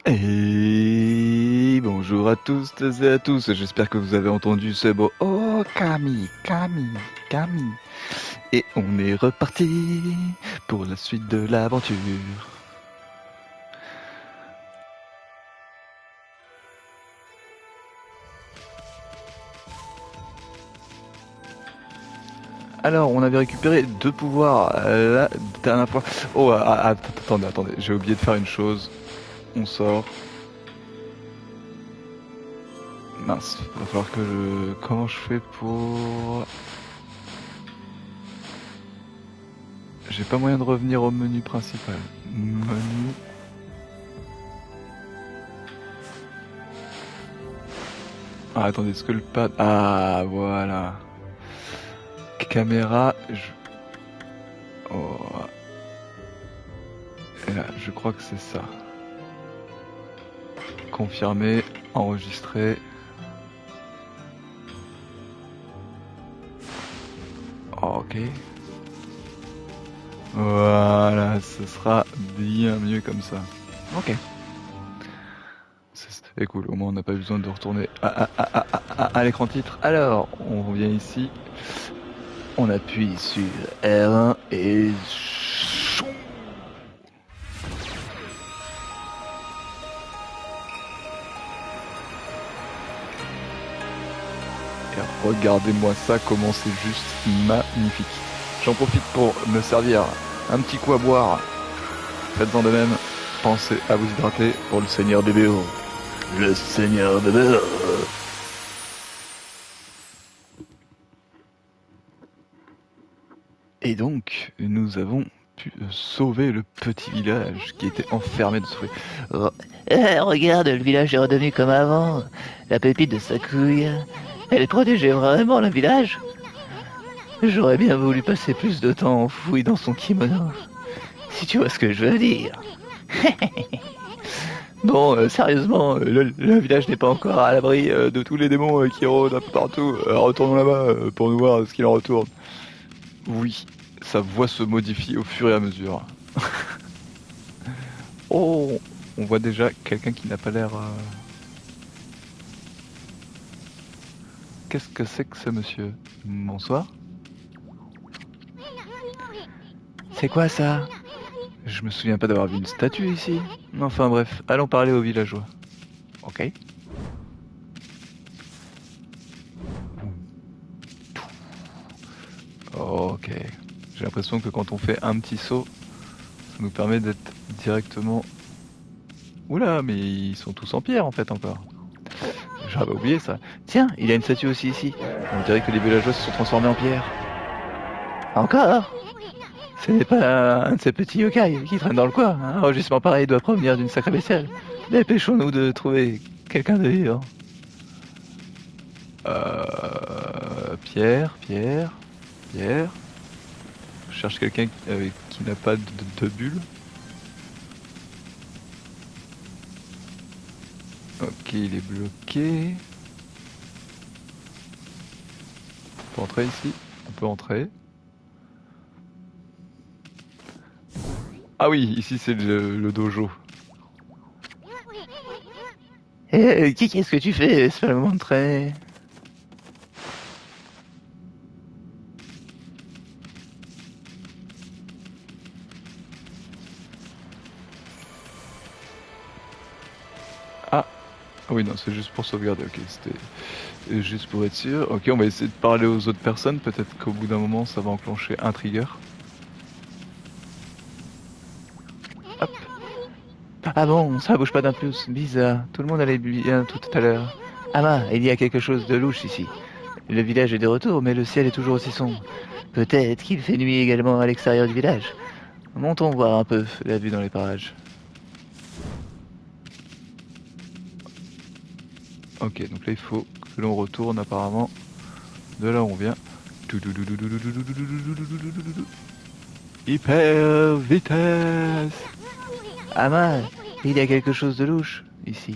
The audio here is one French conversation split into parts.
Et bonjour à tous et à tous, j'espère que vous avez entendu ce beau Oh Camille, Camille, Camille. Et on est reparti pour la suite de l'aventure. Alors, on avait récupéré 2 pouvoirs la dernière fois. Oh, attendez, j'ai oublié de faire une chose. On sort. Mince, va falloir que je... Comment je fais pour... J'ai pas moyen de revenir au menu principal. Menu... Ah, attendez, est-ce que le pad... Ah, voilà. Caméra... Oh. Et là, je crois que c'est ça. Confirmer, enregistrer. Ok. Voilà, ce sera bien mieux comme ça. Ok. C'est cool, au moins on n'a pas besoin de retourner à l'écran titre. Alors, on revient ici. On appuie sur R1 et... Et regardez-moi ça, comment c'est juste magnifique. J'en profite pour me servir un petit coup à boire. Faites-en de même. Pensez à vous hydrater pour le Seigneur des BO. Le Seigneur des BO. Et donc, nous avons pu sauver le petit village qui était enfermé de souris. Regarde, le village est redevenu comme avant. La pépite de sa couille. Elle protégeait vraiment le village. J'aurais bien voulu passer plus de temps enfoui dans son kimono. Si tu vois ce que je veux dire. Bon, sérieusement, le village n'est pas encore à l'abri de tous les démons qui rôdent un peu partout. Retournons là-bas pour nous voir ce qu'il en retourne. Oui, sa voix se modifie au fur et à mesure. Oh, on voit déjà quelqu'un qui n'a pas l'air... Qu'est-ce que c'est que ce monsieur? Bonsoir. C'est quoi ça? Je me souviens pas d'avoir vu une statue ici. Enfin bref, allons parler aux villageois. Ok. Ok. J'ai l'impression que quand on fait un petit saut, ça nous permet d'être directement... Oula, mais ils sont tous en pierre en fait encore. J'avais oublié ça. Tiens, il y a une statue aussi ici. On dirait que les villageois se sont transformés en pierre. Encore? Ce n'est pas un de ces petits yokai qui traînent dans le coin. Un enregistrement pareil doit provenir d'une sacrée bestiale. Dépêchons-nous de trouver quelqu'un de vivant. Pierre, Pierre, Pierre. Je cherche quelqu'un qui n'a pas de bulle. Ok, il est bloqué. On peut entrer ici. On peut entrer. Ah oui, ici c'est le dojo. Qu'est-ce que tu fais? C'est pas le moment de traîner. Ah, oui, non, c'est juste pour sauvegarder. Ok, c'était juste pour être sûr. Ok, on va essayer de parler aux autres personnes. Peut-être qu'au bout d'un moment, ça va enclencher un trigger. Hop. Ah bon, ça bouge pas d'un pouce. Bizarre. Tout le monde allait bien tout à l'heure. Ah il y a quelque chose de louche ici. Le village est de retour, mais le ciel est toujours aussi sombre. Peut-être qu'il fait nuit également à l'extérieur du village. Montons voir un peu la vue dans les parages. Ok, donc là, il faut que l'on retourne apparemment de là où on vient. Hyper vitesse. Ah il y a quelque chose de louche ici.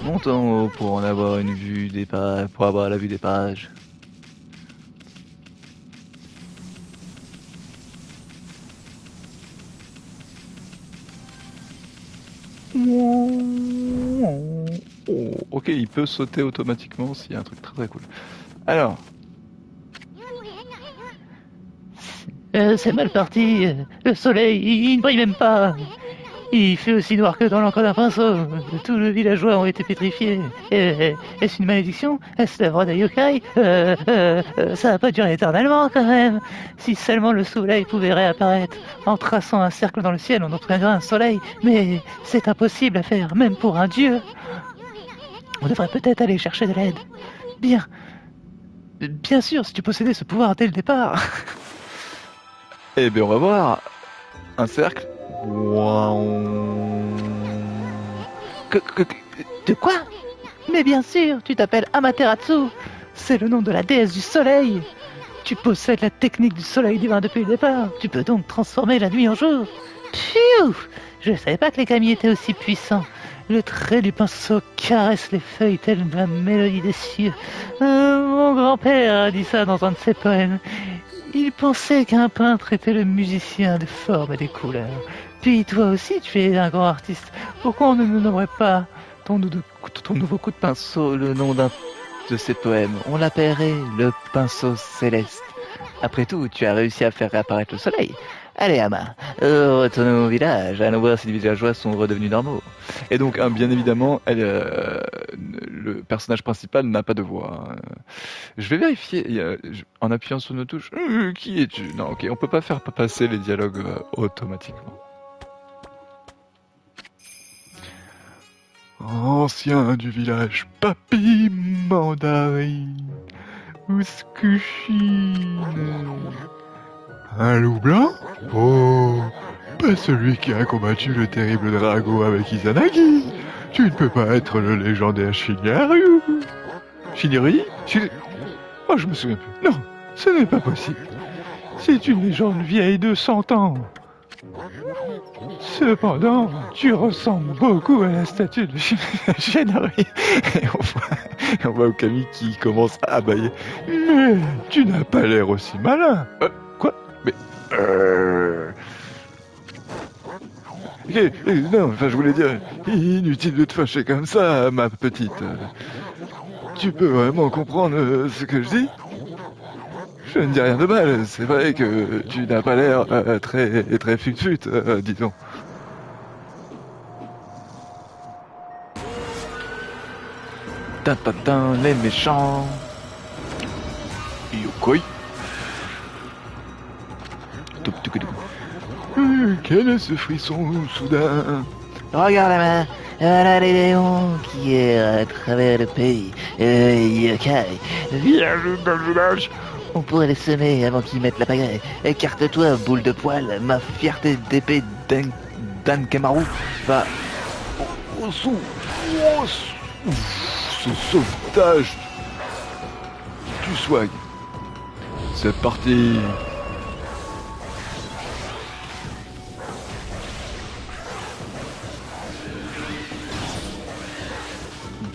Montons haut pour en avoir une vue des parages, pour avoir la vue des parages. Oh, ok, il peut sauter automatiquement s'il y a un truc très très cool. Alors, C'est mal parti. Le soleil, il ne brille même pas. Il fait aussi noir que dans l'encre d'un pinceau. Tous les villageois ont été pétrifiés. Est-ce une malédiction? Est-ce l'œuvre de yokai? Ça va pas durer éternellement quand même. Si seulement le soleil pouvait réapparaître. En traçant un cercle dans le ciel, on obtiendrait un soleil. Mais c'est impossible à faire, même pour un dieu. On devrait peut-être aller chercher de l'aide. Bien sûr, si tu possédais ce pouvoir dès le départ. eh bien on va voir. Un cercle. De quoi? Mais bien sûr, tu t'appelles Amaterasu. C'est le nom de la déesse du soleil. Tu possèdes la technique du soleil divin depuis le départ. Tu peux donc transformer la nuit en jour. Pfiou! Je ne savais pas que les kami étaient aussi puissants. Le trait du pinceau caresse les feuilles telle la mélodie des cieux. Mon grand-père a dit ça dans un de ses poèmes. Il pensait qu'un peintre était le musicien des formes et des couleurs. Puis toi aussi, tu es un grand artiste. Pourquoi on ne nous nommerait pas ton nouveau coup de pinceau le nom d'un de ses poèmes? On l'appellerait le pinceau céleste. Après tout, tu as réussi à faire réapparaître le soleil. Allez, Ama, retournons au village. Allons voir si les villageois sont redevenus normaux. Et donc, bien évidemment, le personnage principal n'a pas de voix. Je vais vérifier en appuyant sur nos touches. Qui es-tu? Non, ok, on peut pas faire passer les dialogues automatiquement. Ancien du village, Papy Mandarine, Ouskushine. Un loup blanc? Oh, pas celui qui a combattu le terrible Drago avec Izanagi. Tu ne peux pas être le légendaire Shinryu. Shinryu? Oh, je me souviens plus. Non, ce n'est pas possible. C'est une légende vieille de 100 ans. Cependant, tu ressembles beaucoup à la statue de Shinryu. Et on voit Okami qui commence à bâiller. Mais tu n'as pas l'air aussi malin. Quoi? Mais... non, enfin je voulais dire, inutile de te fâcher comme ça, ma petite. Tu peux vraiment comprendre ce que je dis? Je ne dis rien de mal, c'est vrai que tu n'as pas l'air très fut-fut, disons. Tintin, les méchants. Yokoi. Quel est ce frisson soudain? Regarde la main, voilà les léons qui errent à travers le pays. Yokai, Bienvenue dans le village. on pourrait les semer avant qu'ils mettent la pagaille. Écarte-toi, boule de poil, ma fierté d'épée Dan Kamaru va au sou. Ce sauvetage du swag. C'est parti.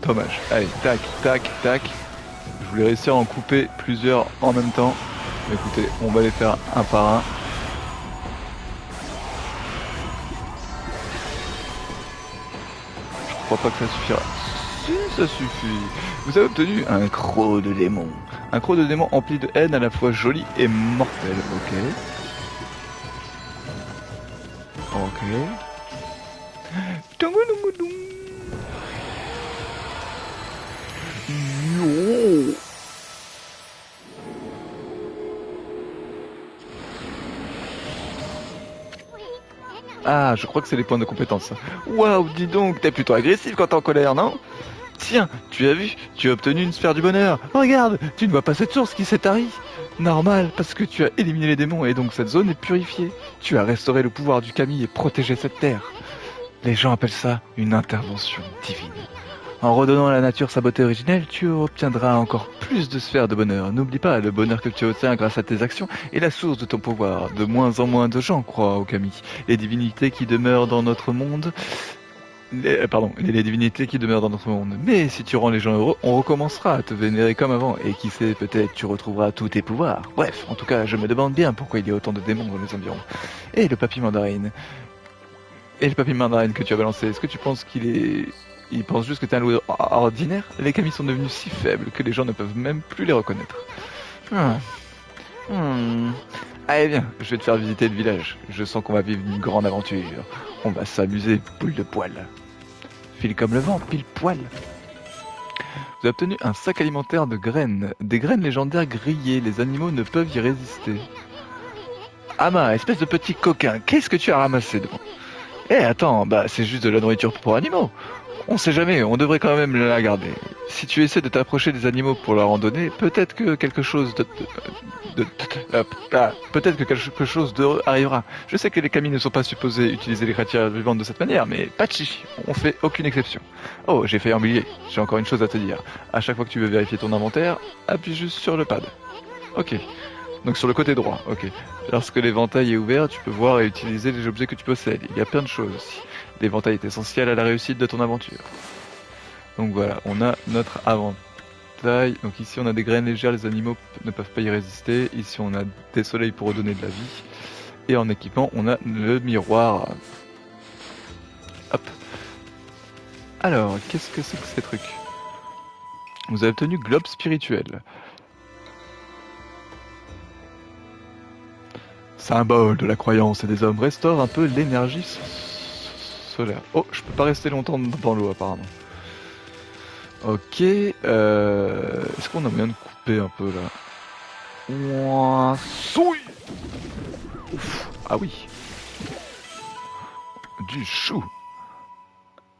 Dommage. Allez, tac, tac, tac. Je voulais réussir à en couper plusieurs en même temps. Mais écoutez, on va les faire un par un. Je crois pas que ça suffira. Si, ça suffit. Vous avez obtenu un croc de démon. Un croc de démon empli de haine à la fois joli et mortel. Ok. Ok. Yo. Ah, je crois que c'est les points de compétence. Waouh, dis donc, t'es plutôt agressif quand t'es en colère, non? Tiens, tu as vu, tu as obtenu une sphère du bonheur. Regarde, tu ne vois pas cette source qui s'est tarie. Normal, parce que tu as éliminé les démons et donc cette zone est purifiée. Tu as restauré le pouvoir du kami et protégé cette terre. Les gens appellent ça une intervention divine. En redonnant à la nature sa beauté originelle, tu obtiendras encore plus de sphères de bonheur. N'oublie pas, le bonheur que tu obtiens grâce à tes actions est la source de ton pouvoir. De moins en moins de gens croient au kami. Les divinités qui demeurent dans notre monde... les divinités qui demeurent dans notre monde. Mais si tu rends les gens heureux, on recommencera à te vénérer comme avant. Et qui sait, peut-être tu retrouveras tous tes pouvoirs. Bref, en tout cas, je me demande bien pourquoi il y a autant de démons dans les environs. Et le papy mandarine. Et le papy mandarin que tu as balancé, est-ce que tu penses qu'il est... Il pense juste que t'es un loup ordinaire? Les camis sont devenus si faibles que les gens ne peuvent même plus les reconnaître. Hmm. Hmm. Allez viens, je vais te faire visiter le village. Je sens qu'on va vivre une grande aventure. On va s'amuser, boule de poil. File comme le vent, pile poil. Vous avez obtenu un sac alimentaire de graines. Des graines légendaires grillées, les animaux ne peuvent y résister. Ama, espèce de petit coquin, qu'est-ce que tu as ramassé devant? Eh attends, bah c'est juste de la nourriture pour animaux. On sait jamais, on devrait quand même la garder. Si tu essaies de t'approcher des animaux pour leur en donner, peut-être que quelque chose peut-être que quelque chose d'heureux arrivera. Je sais que les camis ne sont pas supposés utiliser les créatures vivantes de cette manière, mais pas de chichi, on fait aucune exception. Oh, j'ai failli oublier, j'ai encore une chose à te dire. À chaque fois que tu veux vérifier ton inventaire, appuie juste sur le pad. Ok. Donc sur le côté droit, ok. Lorsque l'éventail est ouvert, tu peux voir et utiliser les objets que tu possèdes. Il y a plein de choses aussi. L'éventail est essentiel à la réussite de ton aventure. Donc voilà, on a notre inventaire. Donc ici on a des graines légères, les animaux ne peuvent pas y résister. Ici on a des soleils pour redonner de la vie. Et en équipement, on a le miroir. Hop. Alors, qu'est-ce que c'est que ces trucs? Vous avez obtenu globe spirituel. Symbole de la croyance et des hommes, restaure un peu l'énergie solaire. Oh, je peux pas rester longtemps dans l'eau apparemment. Ok, est-ce qu'on a moyen de couper un peu là? Ouah, souille. Ouf. Ah oui. Du chou.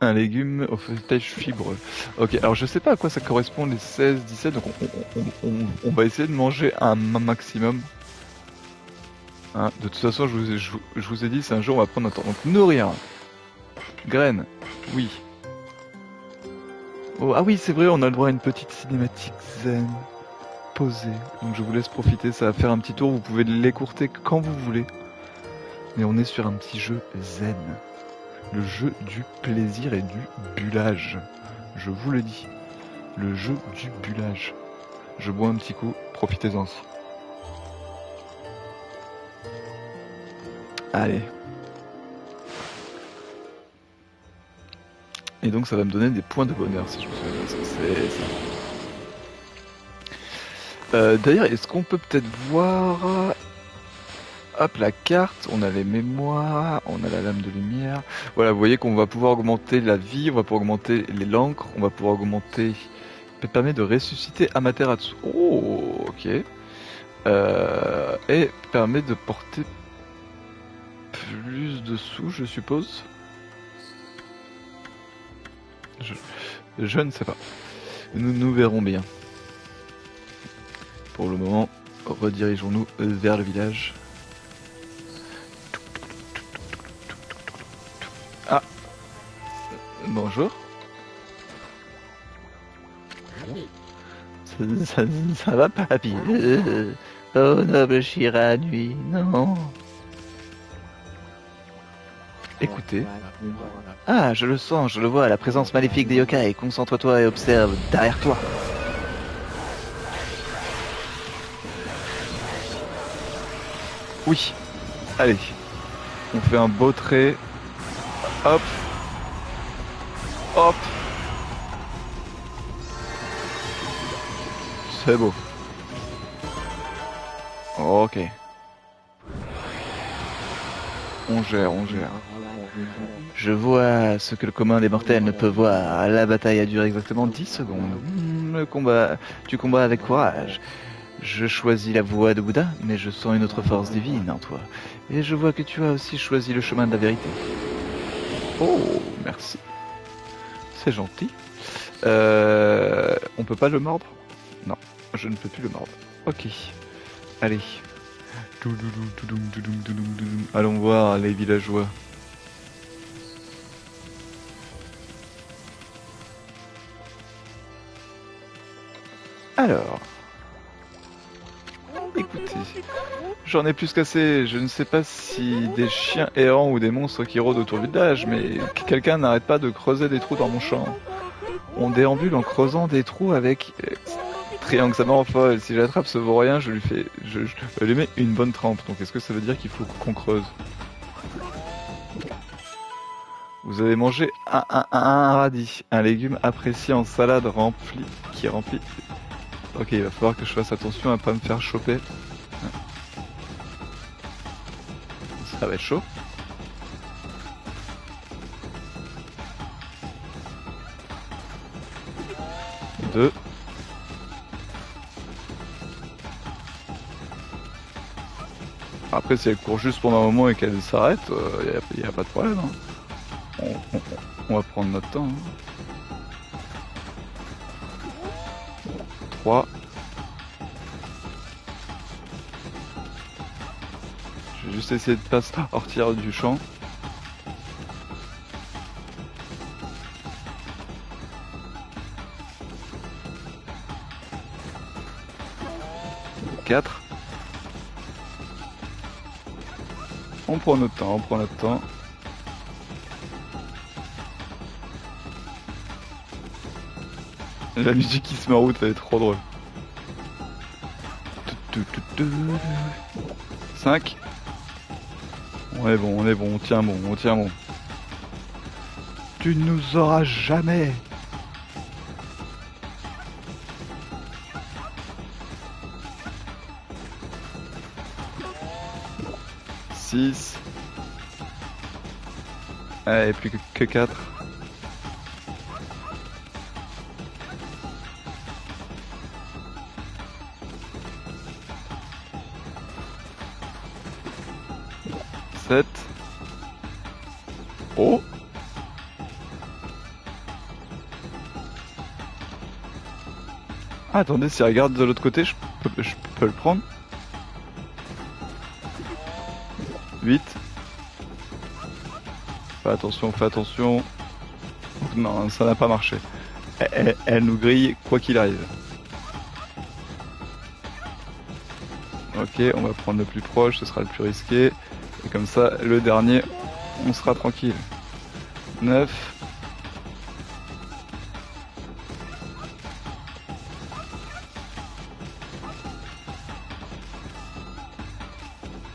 Un légume au feuilletage fibreux. Ok, alors je sais pas à quoi ça correspond les 16, 17, donc on va essayer de manger un maximum. Hein, de toute façon, je vous ai dit, c'est un jour on va prendre notre temps. Donc nourrir. Graines. Oui. Oh, ah oui, c'est vrai, on a le droit à une petite cinématique zen. Posée. Donc je vous laisse profiter, ça va faire un petit tour, vous pouvez l'écourter quand vous voulez. Mais on est sur un petit jeu zen. Le jeu du plaisir et du bullage. Je vous le dis. Le jeu du bullage. Je bois un petit coup, profitez-en aussi. Allez. Et donc ça va me donner des points de bonheur si je me souviens bien ce que c'est ça. D'ailleurs, est-ce qu'on peut peut-être voir... Hop, la carte, on a les mémoires, on a la lame de lumière. Voilà, vous voyez qu'on va pouvoir augmenter la vie, on va pouvoir augmenter les l'encre, on va pouvoir augmenter... Ça permet de ressusciter Amaterasu. Oh, ok. Et permet de porter plus de sous, je suppose. Je ne sais pas. Nous verrons bien. Pour le moment, redirigeons-nous vers le village. Ah. Bonjour. Ça va, papy? Oh, noble Shira, nuit, non. Écoutez. Ah, je le sens, je le vois, la présence maléfique des yokai. Concentre-toi et observe derrière toi. Oui. Allez. On fait un beau trait. Hop. Hop. C'est beau. Ok. On gère, on gère. Je vois ce que le commun des mortels ne peut voir. La bataille a duré exactement 10 secondes. Tu combats avec courage. Je choisis la voie de Bouddha, mais je sens une autre force divine en toi. Et je vois que tu as aussi choisi le chemin de la vérité. Oh, merci. C'est gentil. On peut pas le mordre? Non, je ne peux plus le mordre. Ok. Allez. Allons voir les villageois. Alors, Écoutez, j'en ai plus qu'assez. Je ne sais pas si des chiens errants ou des monstres qui rôdent autour du village, mais quelqu'un n'arrête pas de creuser des trous dans mon champ. On déambule en creusant des trous avec triangle, ça m'en folle. Si j'attrape ce vaurien, je lui mets une bonne trempe. Donc est-ce que ça veut dire qu'il faut qu'on creuse? Vous avez mangé un radis, un légume apprécié en salade qui remplit. Ok, il va falloir que je fasse attention à pas me faire choper. Ça va être chaud. Deux. Après, si elle court juste pendant un moment et qu'elle s'arrête, y a pas de problème. Hein. On va prendre notre temps. Hein. 3. Je vais juste essayer de pas sortir du champ. 4. On prend notre temps, on prend notre temps. La musique qui se met en route, elle est trop drôle. 5. On est bon, on tient bon, on tient bon. Tu ne nous auras jamais. Allez, plus que 4. Oh. Ah, attendez, si elle regarde de l'autre côté, je peux le prendre. 8. Fais attention, fais attention. Non, ça n'a pas marché. Elle nous grille quoi qu'il arrive. Ok, on va prendre le plus proche, ce sera le plus risqué. Et comme ça, le dernier, on sera tranquille. 9.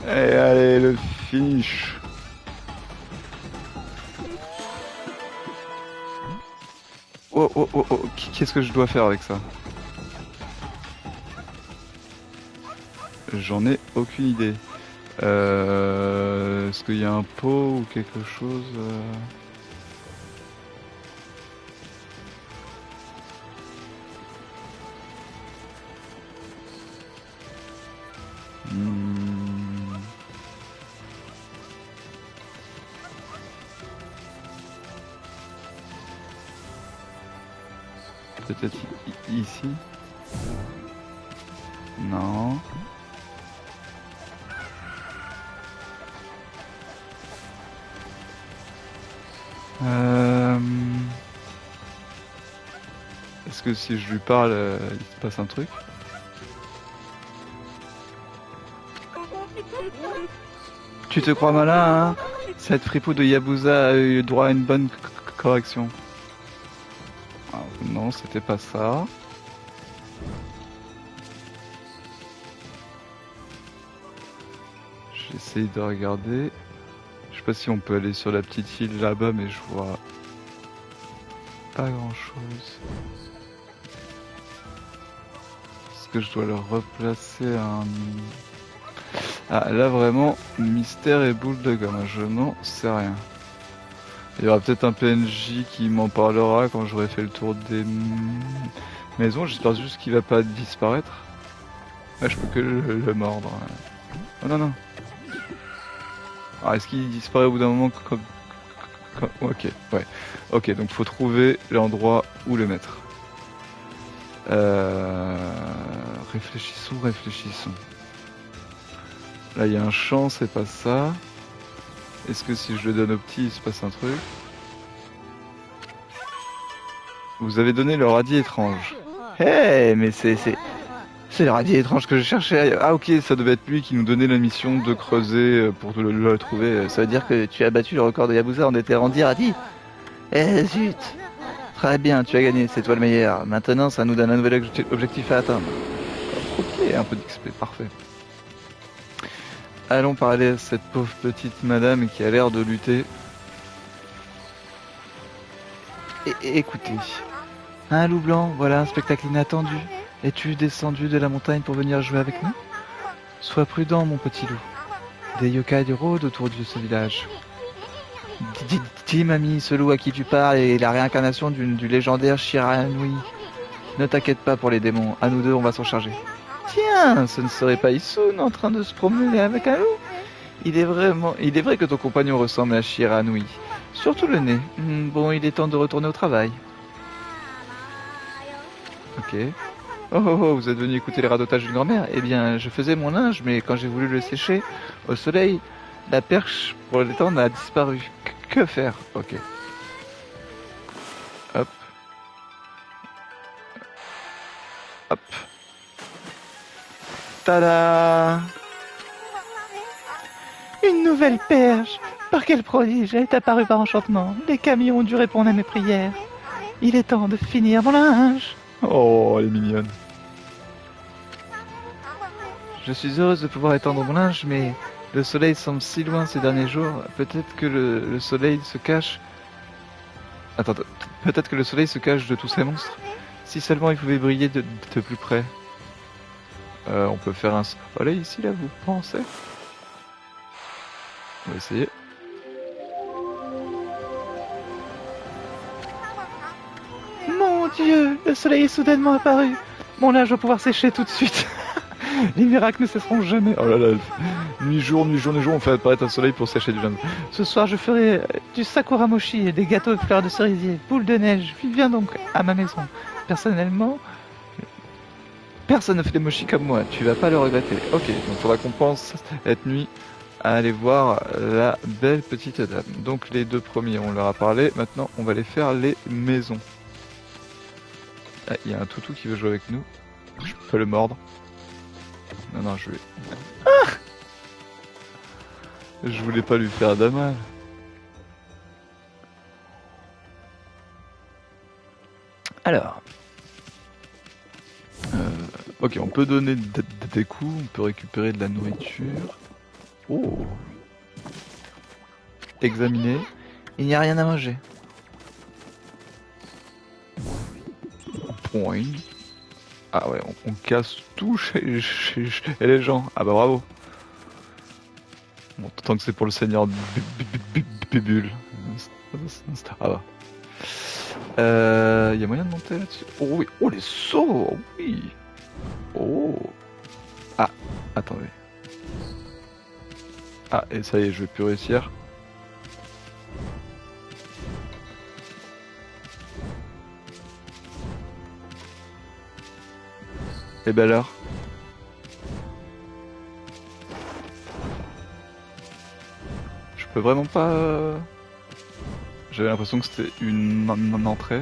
Et allez, le finish. Oh, oh, oh, oh, qu'est-ce que je dois faire avec ça? J'en ai aucune idée. Est-ce qu'il y a un pot ou quelque chose Peut-être ici? Non. Est-ce que si je lui parle, il se passe un truc? Tu te crois malin, hein? Cette fripouille de Yabusa a eu droit à une bonne correction. Ah, non, c'était pas ça. J'essaye de regarder. Je sais pas si on peut aller sur la petite île là-bas, mais je vois pas grand-chose. Est-ce que je dois le replacer un... Ah, là vraiment, mystère et boule de gomme, je n'en sais rien. Il y aura peut-être un PNJ qui m'en parlera quand j'aurai fait le tour des maisons. J'espère juste qu'il va pas disparaître. Ah, je peux que le mordre. Oh non, non. Ah, est-ce qu'il disparaît au bout d'un moment Ok, ouais. Ok, donc faut trouver l'endroit où le mettre. Réfléchissons, réfléchissons. Là, il y a un champ, c'est pas ça. Est-ce que si je le donne au petit, il se passe un truc? Vous avez donné le radis étrange. Hey, mais c'est le radis étrange que je cherchais. Ah ok, ça devait être lui qui nous donnait la mission de creuser pour le trouver. Ça veut dire que tu as battu le record de Yabusa en était rendu radis? Eh zut! Très bien, tu as gagné, c'est toi le meilleur. Maintenant, ça nous donne un nouvel objectif à atteindre. Ok, un peu d'XP, parfait. Allons parler à cette pauvre petite madame qui a l'air de lutter. Écoutez, un loup blanc, voilà un spectacle inattendu. Es-tu descendu de la montagne pour venir jouer avec nous? Sois prudent, mon petit loup. Des yokai rôdent autour de ce village. Dis, mamie, ce loup à qui tu parles est la réincarnation du légendaire Shiranui. Ne t'inquiète pas pour les démons, à nous deux on va s'en charger. Tiens, ce ne serait pas Issun en train de se promener avec un loup? Il est vrai que ton compagnon ressemble à Shiranui. Surtout le nez. Bon, il est temps de retourner au travail. Ok. Oh, vous êtes venu écouter les radotages d'une grand-mère? Eh bien, je faisais mon linge, mais quand j'ai voulu le sécher au soleil, la perche pour l'étendre a disparu. Que faire? Ok. Hop. Hop. Tada! Une nouvelle perche! Par quel prodige! Elle est apparue par enchantement. Les camions ont dû répondre à mes prières. Il est temps de finir mon linge. Oh, elle est mignonne. Je suis heureuse de pouvoir étendre mon linge, mais le soleil semble si loin ces derniers jours. Peut-être que le soleil se cache... Attends, peut-être que le soleil se cache de tous ces monstres. Si seulement il pouvait briller de plus près. On peut faire un soleil ici, là, vous pensez? On va essayer. Mon Dieu, le soleil est soudainement apparu. Mon linge va pouvoir sécher tout de suite. Les miracles ne cesseront jamais. Oh là là, nuit-jour, on fait apparaître un soleil pour sécher du linge. Ce soir, je ferai du sakuramochi et des gâteaux de fleurs de cerisier, boule de neige. Viens donc à ma maison. Personnellement, personne ne fait des mochis comme moi. Tu vas pas le regretter. Ok, donc faudra qu'on pense cette nuit à aller voir la belle petite dame. Donc les deux premiers, on leur a parlé. Maintenant, on va aller faire les maisons. Ah, il y a un toutou qui veut jouer avec nous. Je peux le mordre. Non, je vais... Ah, je voulais pas lui faire de mal. Alors... ok, on peut donner des coups, on peut récupérer de la nourriture. Oh. Examiner. Il n'y a rien à manger. Point. Ah ouais, on casse tout chez les gens. Ah bah bravo. Bon, tant que c'est pour le seigneur Bubule. Ah bah. Y a moyen de monter là-dessus? Oh oui. Oh les sauts. Oui. Oh. Ah, attendez. Ah, et ça y est, je vais plus réussir. Et ben alors? Je peux vraiment pas... J'avais l'impression que c'était une entrée.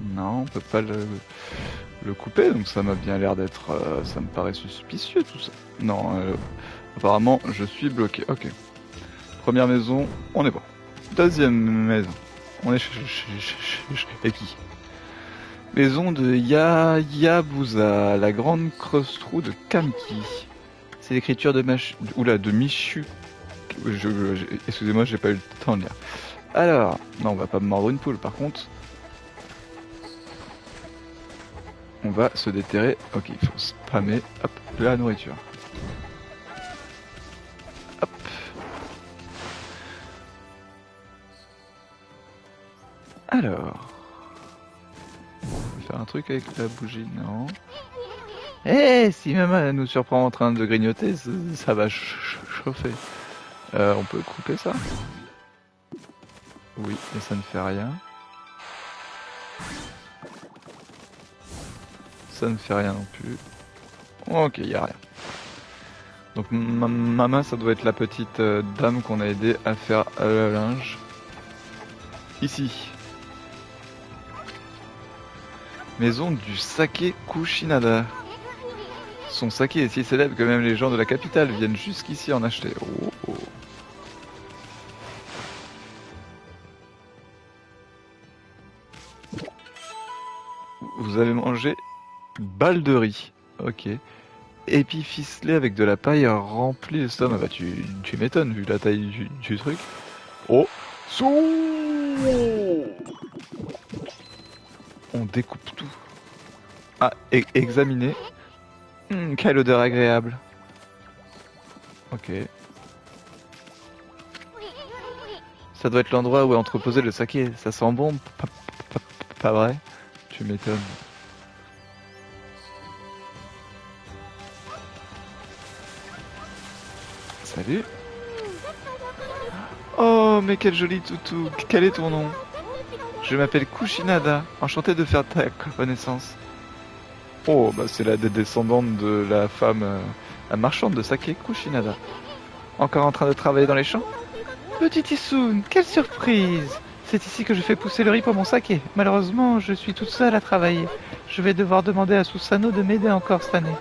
Non, on peut pas le couper, donc ça m'a bien l'air d'être... ça me paraît suspicieux tout ça. Non, apparemment je suis bloqué. Ok. Première maison, on est bon. Deuxième maison, on est chez qui? Maison de Yabusa, la grande creuse-trou de Kamiki. C'est l'écriture de de Michu. Excusez-moi, j'ai pas eu le temps de lire. Alors, non, on va pas me mordre une poule par contre. On va se déterrer. Ok, il faut spammer. Hop, la nourriture. Hop. Alors. On va faire un truc avec la bougie, non. Eh, si maman nous surprend en train de grignoter, ça va chauffer. On peut couper ça? Oui, mais ça ne fait rien. Ça ne fait rien non plus. Ok, il n'y a rien. Donc ma main, ça doit être la petite dame qu'on a aidé à faire le linge. Ici. Maison du saké Kushinada. Son saké est si célèbre que même les gens de la capitale viennent jusqu'ici en acheter. Oh. Vous avez mangé balle de riz. Ok. Et puis ficelé avec de la paille remplie l'estomac. Bah tu m'étonnes vu la taille du truc. Oh. On découpe tout. Ah, examiner. Quelle odeur agréable. Ok. Ça doit être l'endroit où est entreposé le saké. Ça sent bon, pas vrai? Tu m'étonnes. Salut. Oh, mais quel joli toutou. Quel est ton nom? Je m'appelle Kushinada. Enchanté de faire ta connaissance. Oh, bah c'est la descendante de la femme, la marchande de saké, Kushinada. Encore en train de travailler dans les champs? Petit Issoun, quelle surprise! C'est ici que je fais pousser le riz pour mon saké. Malheureusement, je suis toute seule à travailler. Je vais devoir demander à Susanoo de m'aider encore cette année.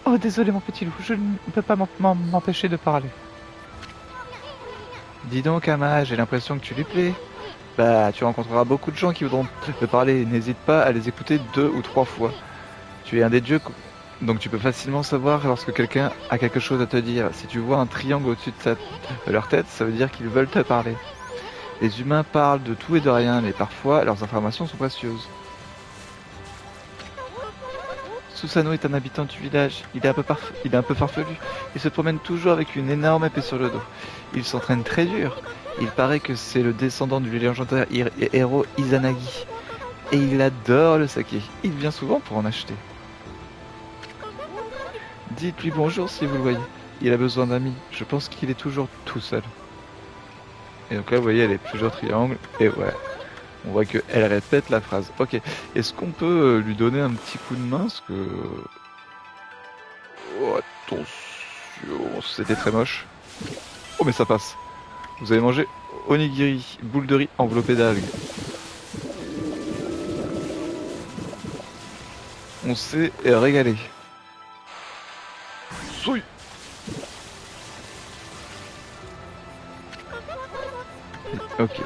Oh, désolé mon petit loup, je ne peux pas m'empêcher de parler. Dis donc, Ama, j'ai l'impression que tu lui plais. Bah, tu rencontreras beaucoup de gens qui voudront te parler. N'hésite pas à les écouter 2 ou 3 fois. Tu es un des dieux, donc tu peux facilement savoir lorsque quelqu'un a quelque chose à te dire. Si tu vois un triangle au-dessus de leur tête, ça veut dire qu'ils veulent te parler. Les humains parlent de tout et de rien, mais parfois leurs informations sont précieuses. Susanoo est un habitant du village. Il est un peu farfelu. Il se promène toujours avec une énorme épée sur le dos. Il s'entraîne très dur. Il paraît que c'est le descendant du légendaire héros Izanagi. Et il adore le saké. Il vient souvent pour en acheter. Dites-lui bonjour si vous le voyez. Il a besoin d'amis. Je pense qu'il est toujours tout seul. Et donc là, vous voyez, elle est plusieurs triangles. Et ouais, on voit qu'elle répète la phrase. Ok, est-ce qu'on peut lui donner un petit coup de main? Parce que... Oh, attention, c'était très moche. Oh, mais ça passe. Vous avez mangé onigiri, boule de riz enveloppée d'algues. On s'est régalé. Souille. Ok.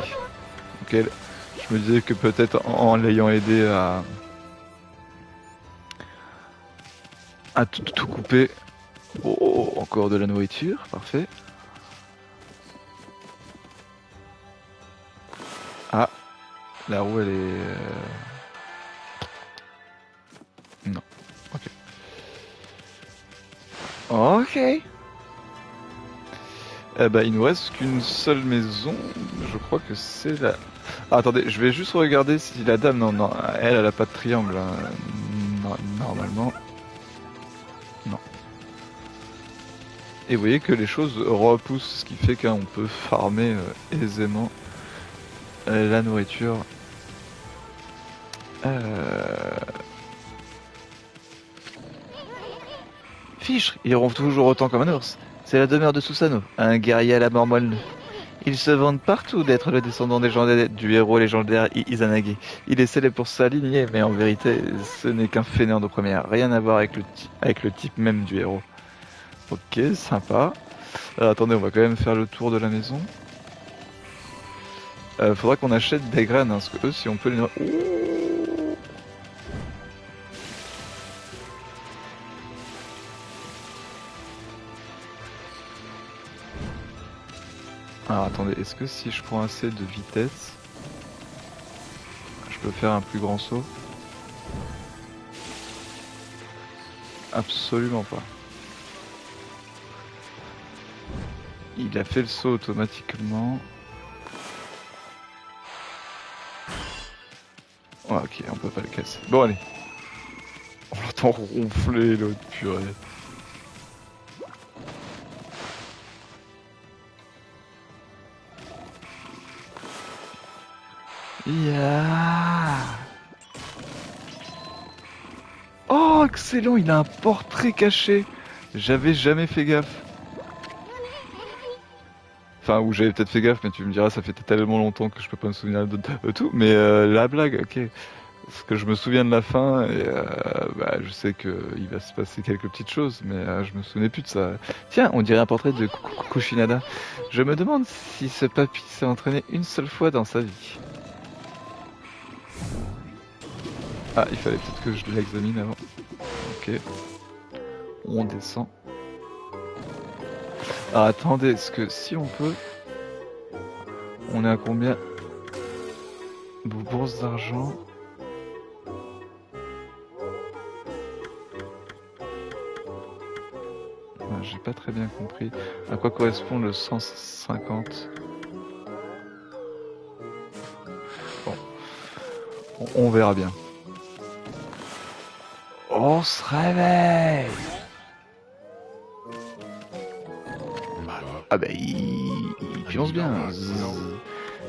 Ok. Je me disais que peut-être en l'ayant aidé à tout couper. Oh, encore de la nourriture, parfait. Ah, la roue elle est... Non, ok. Ok. Bah, il nous reste qu'une seule maison. Je crois que c'est la... Ah, attendez, je vais juste regarder si la dame... Non, non, elle a pas de triangle. Hein. Non, normalement. Non. Et vous voyez que les choses repoussent, ce qui fait qu'on peut farmer aisément la nourriture. Fichtre, il ronfle toujours autant comme un ours. C'est la demeure de Susanoo, un guerrier à la mort moelle. Il se vante partout d'être le descendant légendaire du héros légendaire Izanagi. Il est célèbre pour sa lignée, mais en vérité, ce n'est qu'un fainéant de première. Rien à voir avec le type même du héros. Ok, sympa. Attendez, on va quand même faire le tour de la maison. Faudra qu'on achète des graines, hein, parce que eux, si on peut les... Ouh. Alors attendez, est-ce que si je prends assez de vitesse, je peux faire un plus grand saut? Absolument pas. Il a fait le saut automatiquement. Ouais, ok, on peut pas le casser. Bon, allez. On l'entend ronfler, l'autre, purée. Yeah. Oh, excellent, il a un portrait caché. J'avais jamais fait gaffe. Enfin, ou j'avais peut-être fait gaffe, mais tu me diras, ça fait tellement longtemps que je peux pas me souvenir de tout. Mais la blague, ok. Parce que je me souviens de la fin et bah, je sais qu'il va se passer quelques petites choses, mais je me souvenais plus de ça. Tiens, on dirait un portrait de Kushinada. Je me demande si ce papy s'est entraîné une seule fois dans sa vie. Ah, il fallait peut-être que je l'examine avant. Ok. On descend. Ah, attendez, est-ce que si on peut... On est à combien? Bourse d'argent. J'ai pas très bien compris. À quoi correspond le 150? Bon, on verra bien. On se réveille! Ah bah il pionce bien.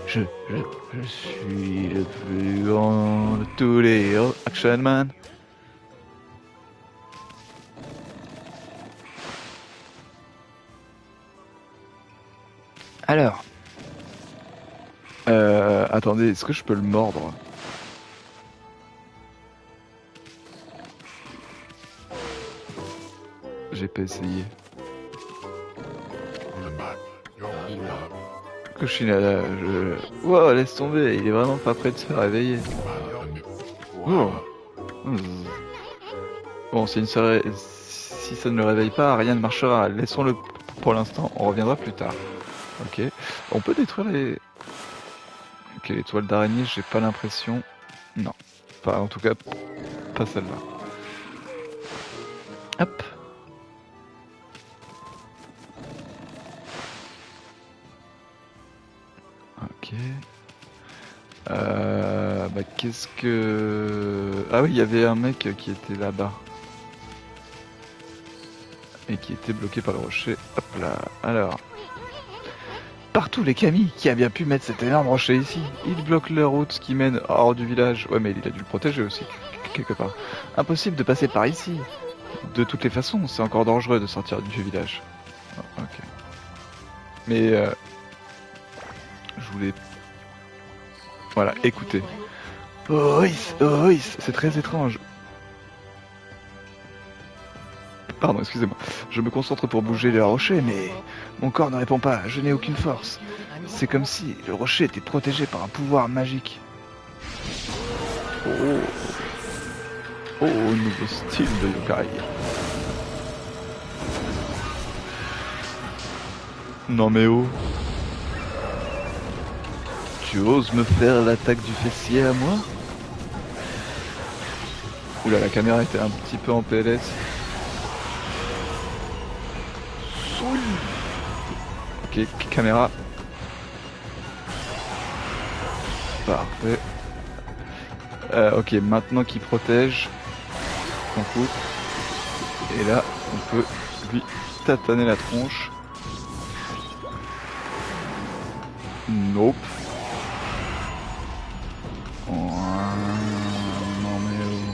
Je suis le plus grand de tous les héros. Action Man. Alors. Attendez, est-ce que je peux le mordre? J'ai pas essayé. Cochinada, Wow, laisse tomber, il est vraiment pas prêt de se réveiller. Oh. Bon, si ça ne le réveille pas, rien ne marchera. Laissons-le pour l'instant, on reviendra plus tard. Ok. On peut détruire les... Ok, les toiles d'araignée, j'ai pas l'impression... Non. Enfin, en tout cas, pas celle-là. Hop. Ok. Bah qu'est-ce que... Ah oui, il y avait un mec qui était là-bas. Et qui était bloqué par le rocher. Hop là. Alors... Partout les Kami, qui a bien pu mettre cet énorme rocher ici? Il bloque la route qui mène hors du village. Ouais, mais il a dû le protéger aussi, quelque part. Impossible de passer par ici. De toutes les façons, c'est encore dangereux de sortir du village. Oh, ok. Mais... je voulais... Voilà, écoutez. Oh, c'est très étrange. Pardon, excusez-moi. Je me concentre pour bouger le rocher, mais mon corps ne répond pas. Je n'ai aucune force. C'est comme si le rocher était protégé par un pouvoir magique. Oh, nouveau style de yokai. Non mais oh. Tu oses me faire l'attaque du fessier à moi? Oula, la caméra était un petit peu en PLS. Ok, caméra. Parfait. Ok, maintenant qu'il protège, on coupe. Et là, on peut lui tataner la tronche. Nope. Oh, non mais oh.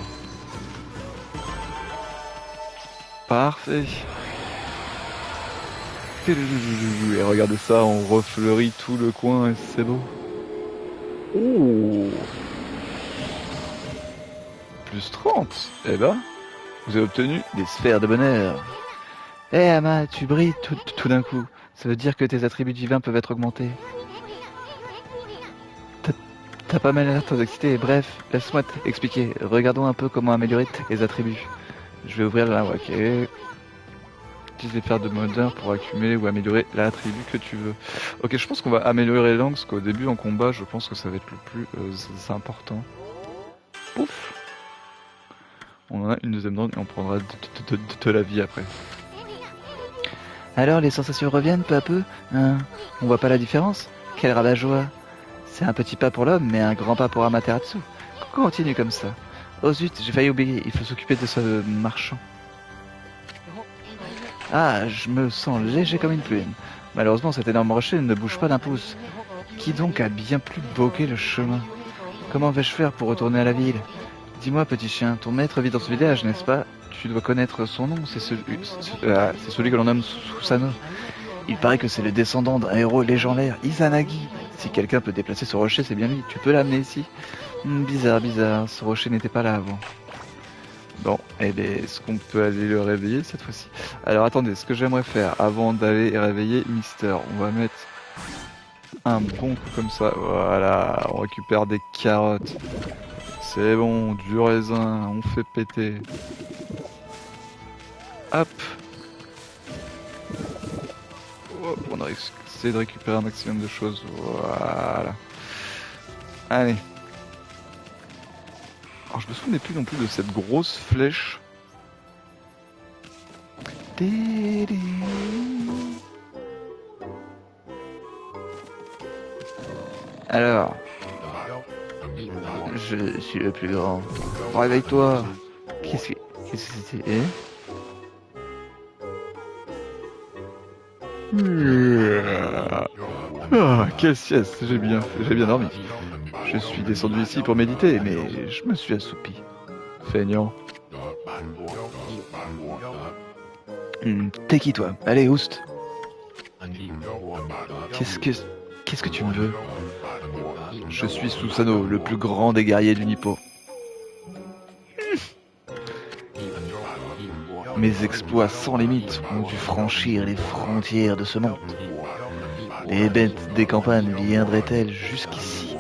Parfait. Et regardez ça, on refleurit tout le coin et c'est beau. Oh. Plus 30. Eh ben, vous avez obtenu des sphères de bonheur. Eh Ama, tu brilles tout d'un coup. Ça veut dire que tes attributs divins peuvent être augmentés. T'as pas mal l'air très excité. Bref, laisse-moi t'expliquer. Regardons un peu comment améliorer tes attributs. Je vais ouvrir là, ok. Utilise les sphères de bonheur pour accumuler ou améliorer l'attribut que tu veux. Ok, je pense qu'on va améliorer les langues, parce qu'au début en combat, je pense que ça va être le plus important. Ouf. On en a une deuxième langue et on prendra de la vie après. Alors, les sensations reviennent peu à peu, hein? On voit pas la différence? Quel rabat-joie! C'est un petit pas pour l'homme, mais un grand pas pour Amaterasu. Continue comme ça. Oh zut, j'ai failli oublier, il faut s'occuper de ce marchand. Ah, je me sens léger comme une plume. Malheureusement, cet énorme rocher ne bouge pas d'un pouce. Qui donc a bien plus bloqué le chemin? Comment vais-je faire pour retourner à la ville? Dis-moi, petit chien, ton maître vit dans ce village, n'est-ce pas? Tu dois connaître son nom, c'est celui que l'on nomme Susano. Il paraît que c'est le descendant d'un héros légendaire, Izanagi. Si quelqu'un peut déplacer ce rocher, c'est bien lui. Tu peux l'amener ici? Bizarre, ce rocher n'était pas là avant. Bon, eh bien, est-ce qu'on peut aller le réveiller cette fois-ci? Alors attendez, ce que j'aimerais faire avant d'aller réveiller Mister, on va mettre un bon coup comme ça. Voilà, on récupère des carottes. C'est bon, du raisin, on fait péter. Hop. Hop, on a essayé de récupérer un maximum de choses. Voilà. Allez. Alors je me souvenais plus non plus de cette grosse flèche. Alors, je suis le plus grand. Réveille-toi. Qu'est-ce que c'est? Ah, quelle sieste, j'ai bien dormi. Je suis descendu ici pour méditer, mais je me suis assoupi. Feignant. T'es qui toi? Allez, oust. Qu'est-ce que tu me veux? Je suis Susanoo, le plus grand des guerriers du Nippo. Mes exploits sans limite ont dû franchir les frontières de ce monde. Les bêtes des campagnes viendraient-elles jusqu'ici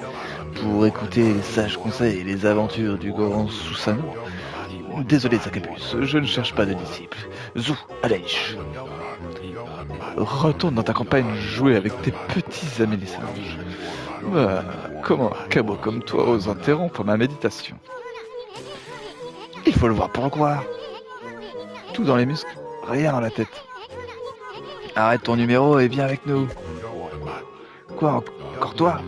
pour écouter les sages conseils et les aventures du grand Susanoo? Désolé Sakapus, je ne cherche pas de disciples. Zou, Aleish. Retourne dans ta campagne jouer avec tes petits amis les singes. Bah, comment un cabot comme toi ose interrompre ma méditation? Il faut le voir pour le croire. Tout dans les muscles, rien dans la tête. Arrête ton numéro et viens avec nous. Quoi, encore toi?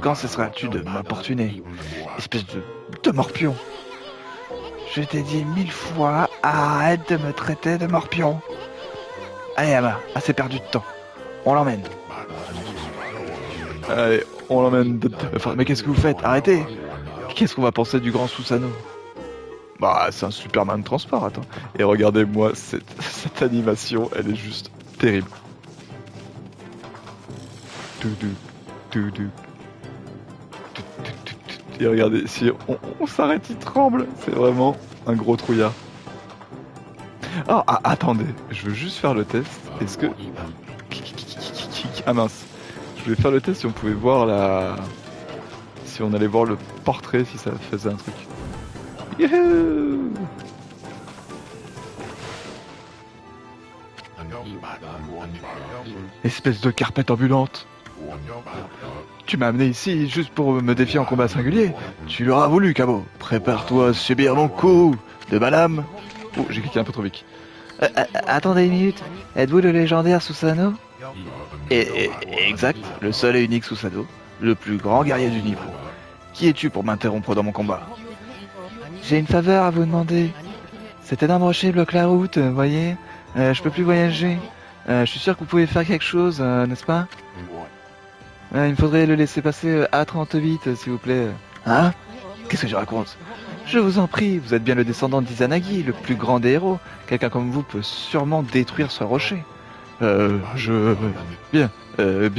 Quand cesseras-tu de m'importuner? Espèce de morpion. Je t'ai dit 1000 fois, arrête de me traiter de morpion. Allez Ama, assez perdu de temps. On l'emmène. Allez, on l'emmène. Enfin, mais qu'est-ce que vous faites? Arrêtez! Qu'est-ce qu'on va penser du grand Susanoo? Bah, c'est un Superman de transport, attends. Et regardez-moi cette animation, elle est juste terrible. Et regardez, si on s'arrête, il tremble. C'est vraiment un gros trouillard. Oh, attendez, je veux juste faire le test. Est-ce que... Ah mince. Je voulais faire le test si on pouvait voir la... Si on allait voir le portrait, si ça faisait un truc. Youhou! Espèce de carpette ambulante. Tu m'as amené ici juste pour me défier en combat singulier. Tu l'auras voulu, Cabot. Prépare-toi à subir mon coup de Balam. Oh, j'ai cliqué un peu trop vite. Attendez une minute. Êtes-vous le légendaire Susanoo? Exact, le seul et unique Susanoo, le plus grand guerrier du niveau. Qui es-tu pour m'interrompre dans mon combat? J'ai une faveur à vous demander. Cet énorme rocher bloque la route, voyez. Je peux plus voyager. Je suis sûr que vous pouvez faire quelque chose, n'est-ce pas? Il me faudrait le laisser passer à 30 vite, s'il vous plaît. Hein? Qu'est-ce que je raconte? Je vous en prie, vous êtes bien le descendant d'Izanagi, le plus grand des héros. Quelqu'un comme vous peut sûrement détruire ce rocher. Bien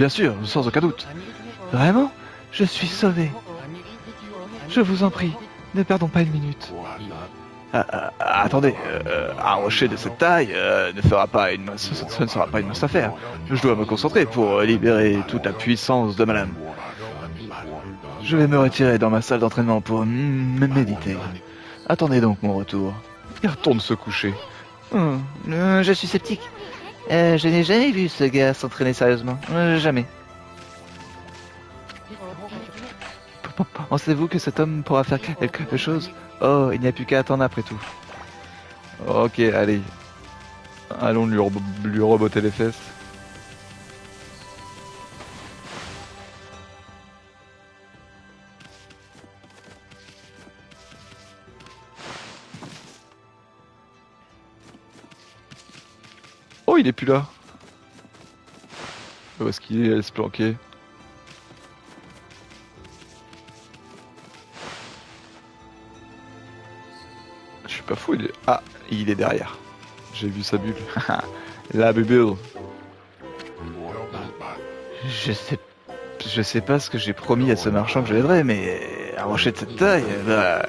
sûr, sans aucun doute. Vraiment? Je suis sauvé. Je vous en prie, ne perdons pas une minute. Attendez, un rocher de cette taille ce ne sera pas une mince affaire. Je dois me concentrer pour libérer toute la puissance de madame. Je vais me retirer dans ma salle d'entraînement pour méditer. Attendez donc mon retour. Il retourne se coucher. Je suis sceptique. Je n'ai jamais vu ce gars s'entraîner sérieusement. Jamais. Pensez-vous que cet homme pourra faire quelque chose? Oh, il n'y a plus qu'à attendre après tout. Ok, allez. Allons lui rebotter les fesses. Oh, il est plus là. Où est-ce qu'il est? Elle se planquer. Je suis pas fou, il est... Ah, il est derrière. J'ai vu sa bulle. La bulle. Je sais pas ce que j'ai promis à ce marchand que je l'aiderais, mais un rocher de cette taille, bah...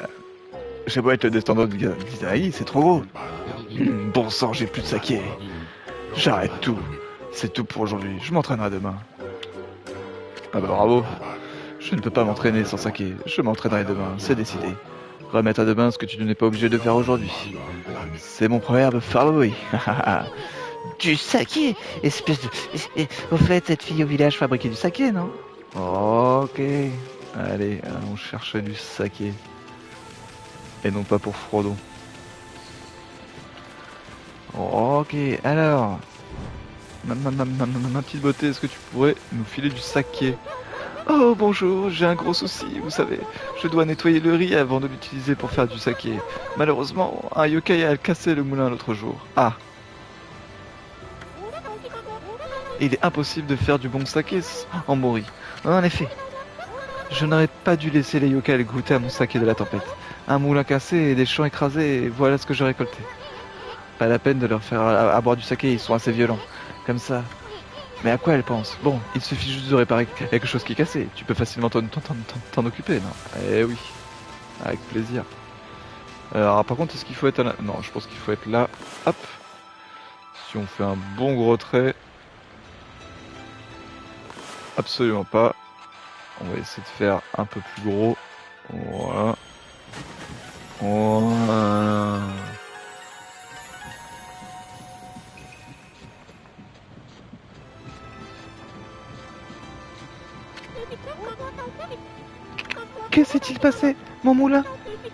J'ai beau être le descendant d'Izanagi, c'est trop gros. Bon sang, j'ai plus de saké. J'arrête tout. C'est tout pour aujourd'hui. Je m'entraînerai demain. Ah bah bravo. Je ne peux pas m'entraîner sans saké. Je m'entraînerai demain, c'est décidé. Remettre à demain ce que tu n'es pas obligé de faire aujourd'hui. C'est mon proverbe favori. Du saké, espèce de... Au fait, cette fille au village fabriquait du saké, non? Ok. Allez, allons chercher du saké. Et non pas pour Frodon. Ok, alors... Ma petite beauté, est-ce que tu pourrais nous filer du saké? Oh bonjour, j'ai un gros souci, vous savez. Je dois nettoyer le riz avant de l'utiliser pour faire du saké. Malheureusement, un yokai a cassé le moulin l'autre jour. Ah. Il est impossible de faire du bon saké en mori. En effet, je n'aurais pas dû laisser les yokai goûter à mon saké de la tempête. Un moulin cassé et des champs écrasés, et voilà ce que j'ai récolté. Pas la peine de leur faire à boire du saké, ils sont assez violents. Comme ça. Mais à quoi elle pense? Bon, il suffit juste de réparer quelque chose qui est cassé. Tu peux facilement t'en occuper, non? Eh oui, avec plaisir. Alors par contre, est-ce qu'il faut être à la... Non, je pense qu'il faut être là. Hop. Si on fait un bon gros trait. Absolument pas. On va essayer de faire un peu plus gros. Voilà. Voilà. Que s'est-il passé? Mon moulin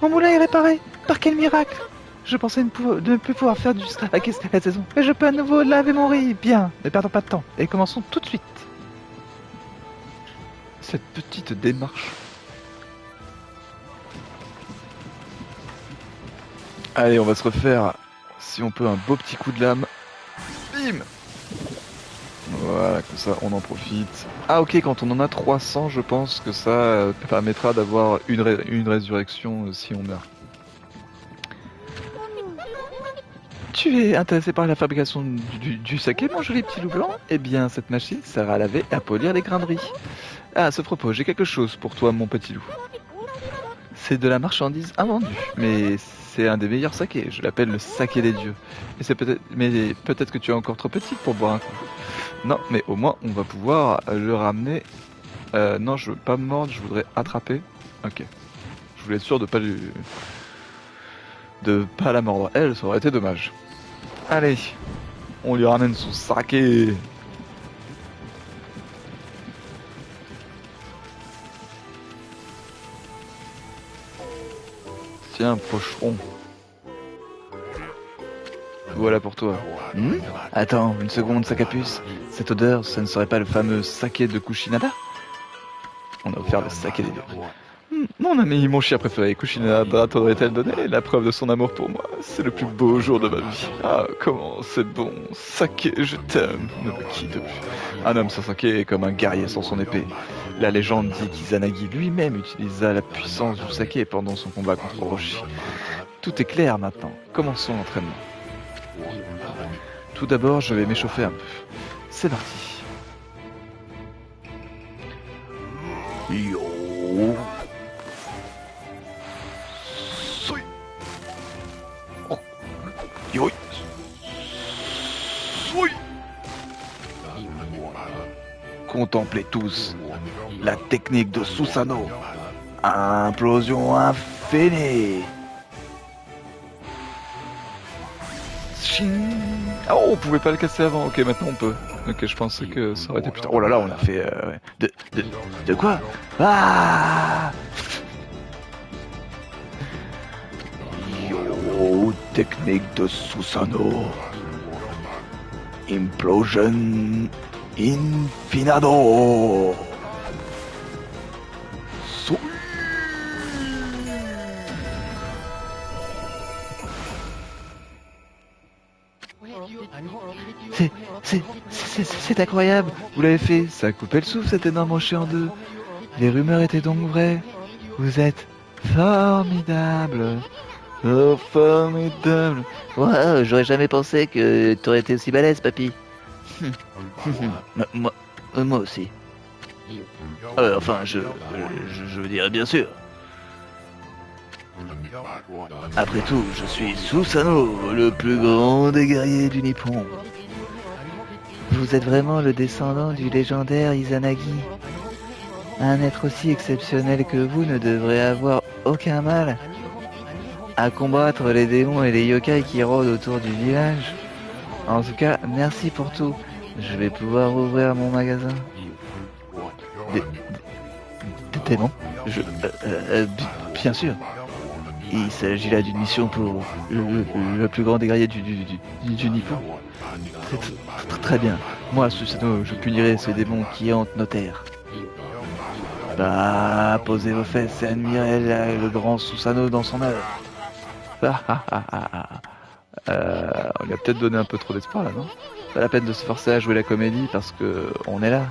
est réparé. Par quel miracle? Je pensais ne plus pouvoir faire du saké cette saison. Mais je peux à nouveau laver mon riz. Bien, ne perdons pas de temps. Et commençons tout de suite. Cette petite démarche. Allez, on va se refaire, si on peut, un beau petit coup de lame. Bim! Voilà, comme ça on en profite. Ah ok, quand on en a 300, je pense que ça permettra d'avoir une résurrection si on meurt. Tu es intéressé par la fabrication du saké, mon joli petit loup blanc? Eh bien, cette machine sert à laver et à polir les grains de riz. Ah, à ce propos, j'ai quelque chose pour toi, mon petit loup. C'est de la marchandise invendue, mais c'est un des meilleurs sakés. Je l'appelle le saké des dieux. Mais peut-être que tu es encore trop petite pour boire un coup. Non, mais au moins on va pouvoir le ramener. Non, je veux pas me mordre, je voudrais attraper. Ok. Je voulais être sûr de pas la mordre. Elle, ça aurait été dommage. Allez, on lui ramène son saké. Tiens, pocheron. Voilà pour toi. Attends, une seconde, Sakapuce. Cette odeur, ça ne serait pas le fameux saké de Kushinada? On a offert le saké des dieux. Mon ami, mon chien préféré, Kushinada t'aurait-elle donné la preuve de son amour pour moi? C'est le plus beau jour de ma vie. Ah, comment c'est bon. Saké, je t'aime. Ne me quitte plus. Un homme sans saké est comme un guerrier sans son épée. La légende dit qu'Izanagi lui-même utilisa la puissance du saké pendant son combat contre Orochi. Tout est clair maintenant. Commençons l'entraînement. Tout d'abord, je vais m'échauffer un peu. C'est parti. Yo. Soi. Oh. Yo. Soi. Contemplez tous la technique de Susanoo. Implosion infinie. Oh, on pouvait pas le casser avant. Ok, maintenant on peut. Ok, je pensais que ça aurait été plus tard. Oh là là, on a fait... De quoi? Ah! Yo, technique de Susanoo. Implosion Infinado. C'est incroyable, vous l'avez fait, ça a coupé le souffle cet énorme rocher en deux. Les rumeurs étaient donc vraies. Vous êtes formidable. Oh, formidable. Ouais, j'aurais jamais pensé que t'aurais été aussi balèze, papy. moi aussi. Enfin, je veux dire, bien sûr. Après tout, je suis Susanoo, le plus grand des guerriers du Nippon. Vous êtes vraiment le descendant du légendaire Izanagi. Un être aussi exceptionnel que vous ne devrait avoir aucun mal à combattre les démons et les yokai qui rôdent autour du village. En tout cas, merci pour tout. Je vais pouvoir ouvrir mon magasin. Des démons bien sûr. Il s'agit là d'une mission pour le plus grand des guerriers du Nippon. Très bien. Moi, Susanoo, je punirai ces démons qui hantent nos terres. Bah, posez vos fesses et admirez le grand Susanoo dans son œuvre. On lui a peut-être donné un peu trop d'espoir là, non? Pas la peine de se forcer à jouer la comédie parce que on est là.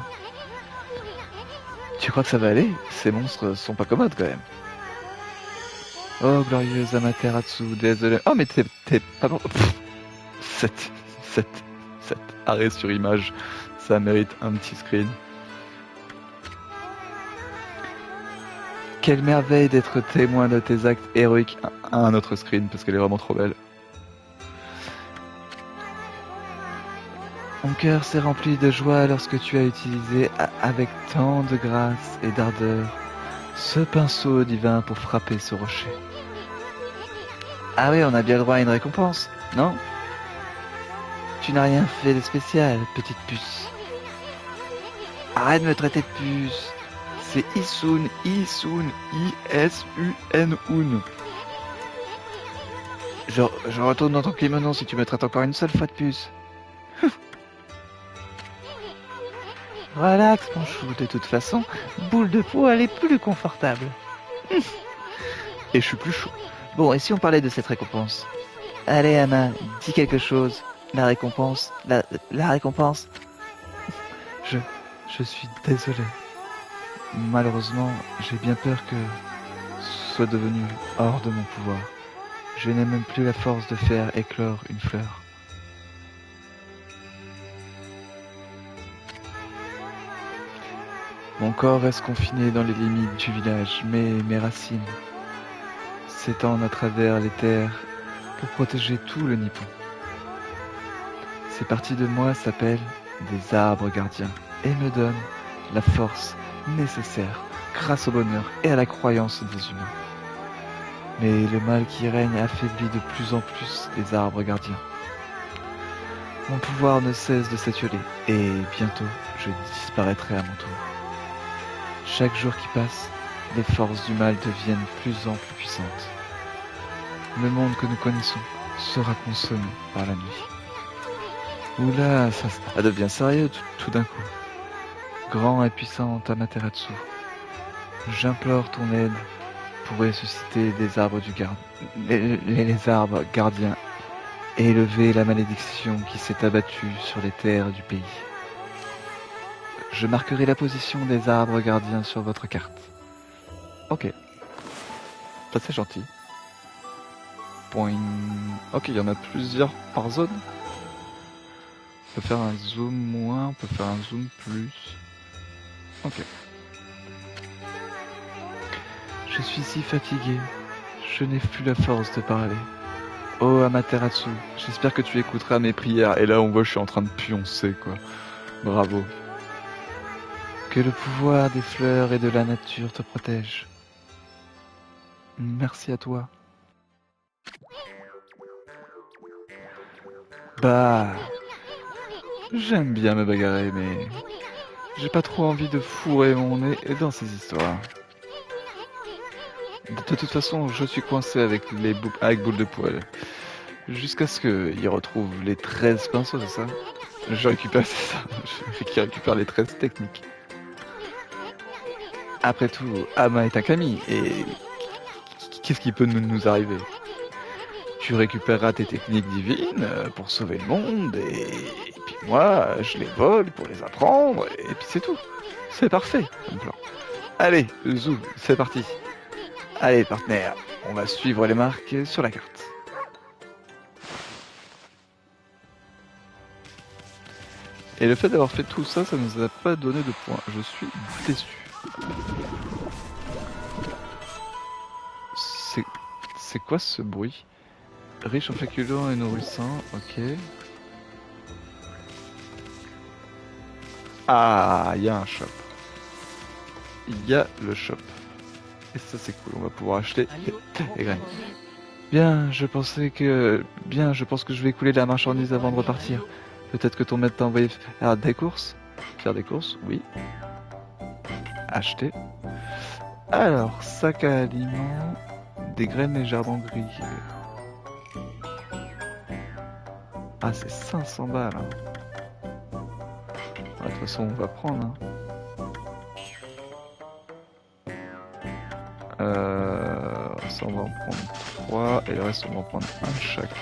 Tu crois que ça va aller? Ces monstres sont pas commodes quand même. Oh, glorieuse Amaterasu, désolé. Oh, mais t'es pardon. 7. Arrêt sur image. Ça mérite un petit screen. Quelle merveille d'être témoin de tes actes héroïques. Un autre screen parce qu'elle est vraiment trop belle. Mon cœur s'est rempli de joie lorsque tu as utilisé avec tant de grâce et d'ardeur ce pinceau divin pour frapper ce rocher. Ah oui, on a bien le droit à une récompense, non? Tu n'as rien fait de spécial, petite puce. Arrête de me traiter de puce. C'est Isun, I-S-U-N-Un. Je retourne dans ton kimono si tu me traites encore une seule fois de puce. Relax, mon chou, de toute façon, boule de peau, elle est plus confortable. Et je suis plus chaud. Bon, et si on parlait de cette récompense? Allez, Anna, dis quelque chose. La récompense, la récompense. Je suis désolé. Malheureusement, j'ai bien peur que ce soit devenu hors de mon pouvoir. Je n'ai même plus la force de faire éclore une fleur. Mon corps reste confiné dans les limites du village, mais mes racines s'étendent à travers les terres pour protéger tout le Nippon. Ces parties de moi s'appellent des arbres gardiens et me donnent la force nécessaire grâce au bonheur et à la croyance des humains. Mais le mal qui règne affaiblit de plus en plus les arbres gardiens. Mon pouvoir ne cesse de s'étioler et bientôt je disparaîtrai à mon tour. Chaque jour qui passe, les forces du mal deviennent de plus en plus puissantes. Le monde que nous connaissons sera consommé par la nuit. Oula, ça devient sérieux tout d'un coup. Grand et puissant Amaterasu, j'implore ton aide pour ressusciter les arbres les arbres gardiens et élever la malédiction qui s'est abattue sur les terres du pays. Je marquerai la position des arbres gardiens sur votre carte. Ok. Ça c'est gentil. Point. Ok, il y en a plusieurs par zone. On peut faire un zoom moins, on peut faire un zoom plus. Ok. Je suis si fatigué. Je n'ai plus la force de parler. Oh Amaterasu, j'espère que tu écouteras mes prières. Et là on voit je suis en train de pioncer quoi. Bravo. Que le pouvoir des fleurs et de la nature te protège. Merci à toi. Bah, j'aime bien me bagarrer, mais j'ai pas trop envie de fourrer mon nez dans ces histoires. De toute façon, je suis coincé avec avec Boule de Poil. Jusqu'à ce qu'il retrouve les 13 pinceaux, c'est ça? Je récupère, c'est ça. Qu'il récupère les 13 techniques. Après tout, Ama est un kami, et qu'est-ce qui peut nous arriver? Tu récupéreras tes techniques divines pour sauver le monde, et puis moi, je les vole pour les apprendre, et puis c'est tout. C'est parfait, comme plan. Allez, Zou, c'est parti. Allez, partenaire, on va suivre les marques sur la carte. Et le fait d'avoir fait tout ça, ça nous a pas donné de points. Je suis déçu. C'est quoi ce bruit? Riche en féculents et nourrissant, ok. Ah, il y a un shop. Il y a le shop. Et ça c'est cool, on va pouvoir acheter les graines. Bien, je pense que je vais écouler la marchandise avant de repartir. Peut-être que ton maître t'a envoyé faire des courses? Faire des courses? Oui. Acheter. Alors, sac à aliments, des graines et jardin gris. Ah, c'est 500 balles. Hein. Ouais, de toute façon, on va prendre. Hein. Ça, on va en prendre 3 et le reste, on va en prendre un de chaque.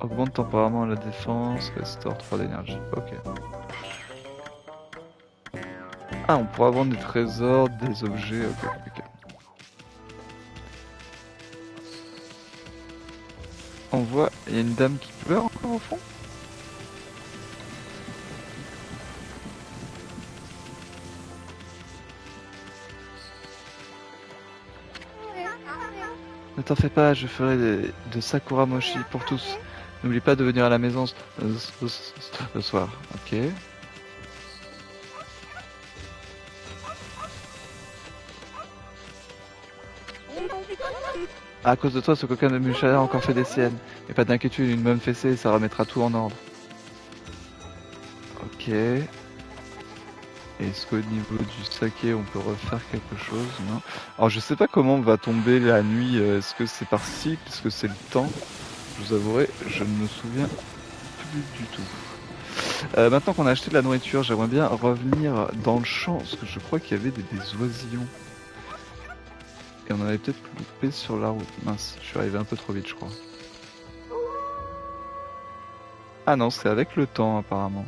Augmente temporairement la défense, restaure 3 d'énergie. Ok. Ah, on pourra vendre des trésors, des objets. Ok, ok. On voit, il y a une dame qui pleure encore au fond. Ne t'en fais pas, je ferai de Sakura Mochi pour tous. N'oublie pas de venir à la maison ce soir. Ok. À cause de toi, ce coquin de Mushala a encore fait des siennes. Mais pas d'inquiétude, une bonne fessée, ça remettra tout en ordre. Ok. Est-ce qu'au niveau du saké, on peut refaire quelque chose? Non. Alors, je sais pas comment va tomber la nuit. Est-ce que c'est par cycle? Est-ce que c'est le temps? Je vous avouerai, je ne me souviens plus du tout. Maintenant qu'on a acheté de la nourriture, j'aimerais bien revenir dans le champ, parce que je crois qu'il y avait des oisillons. Et on en avait peut-être loupé sur la route. Mince, je suis arrivé un peu trop vite, je crois. Ah non, c'est avec le temps, apparemment.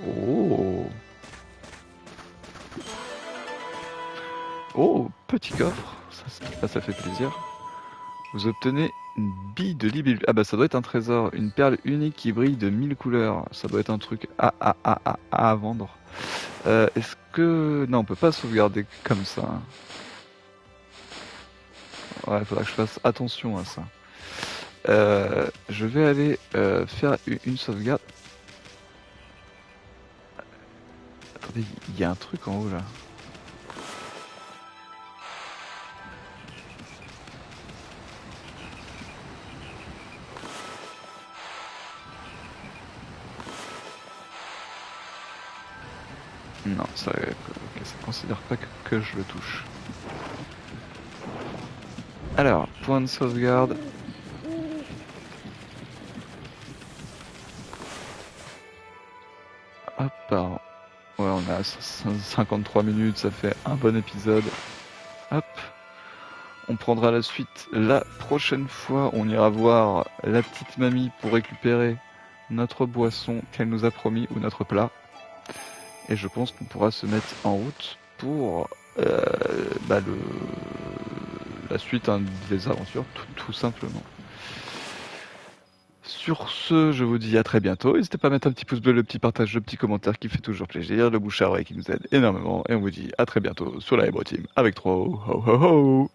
Oh! Oh, petit coffre. Ça fait plaisir. Vous obtenez une bille de libellule. Ah bah ça doit être un trésor. Une perle unique qui brille de 1000 couleurs. Ça doit être un truc à vendre. Est-ce que... Non, on peut pas sauvegarder comme ça. Hein. Ouais, il faudra que je fasse attention à ça. Je vais aller faire une sauvegarde. Attendez, il y a un truc en haut là. Non, ça considère pas que je le touche. Alors, point de sauvegarde. Hop, alors. Ouais, on a 53 minutes, ça fait un bon épisode. Hop. On prendra la suite la prochaine fois. On ira voir la petite mamie pour récupérer notre boisson qu'elle nous a promis ou notre plat. Et je pense qu'on pourra se mettre en route pour la suite des aventures, tout simplement. Sur ce, je vous dis à très bientôt. N'hésitez pas à mettre un petit pouce bleu, le petit partage, le petit commentaire qui fait toujours plaisir, le bouche à oreille qui nous aide énormément. Et on vous dit à très bientôt sur la Ebro Team avec trop ho ho ho.